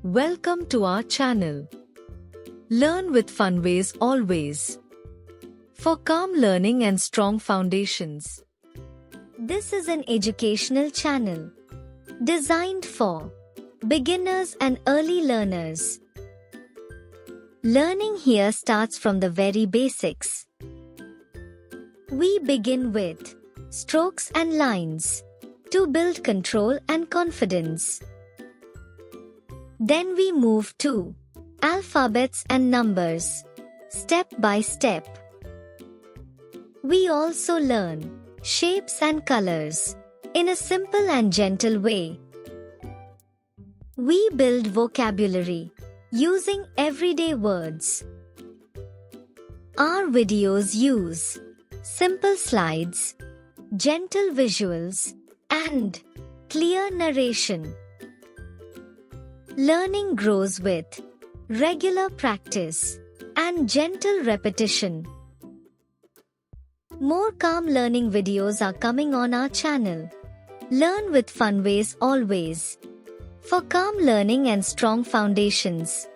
Welcome to our channel. Learn with Funways always. For calm learning and strong foundations. This is an educational channel designed for beginners and early learners. Learning here starts from the very basics. We begin with strokes and lines to build control and confidence. Then we move to alphabets and numbers, step by step. We also learn shapes and colors in a simple and gentle way. We build vocabulary using everyday words. Our videos use simple slides, gentle visuals, and clear narration. Learning grows with regular practice and gentle repetition. More calm learning videos are coming on our channel. Learn with Funways always. For calm learning and strong foundations.